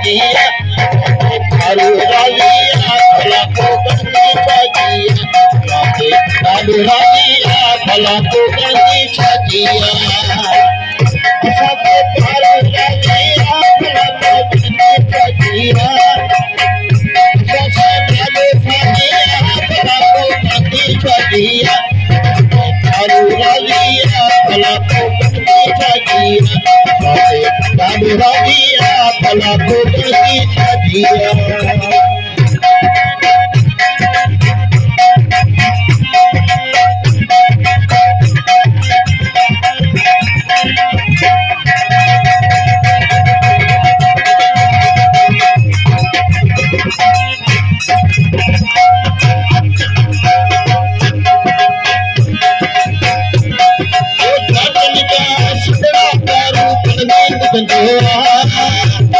छजिया दारू राजिया भला को गंदी छजिया दारू राजिया भला को गंदी छजिया सबके दारू राजिया भला को गंदी छजिया सबसे भले छजिया भला को गंदी छजिया दारू राजिया भला को गंदी छजिया दारू राजिया भला को गंदी छजिया।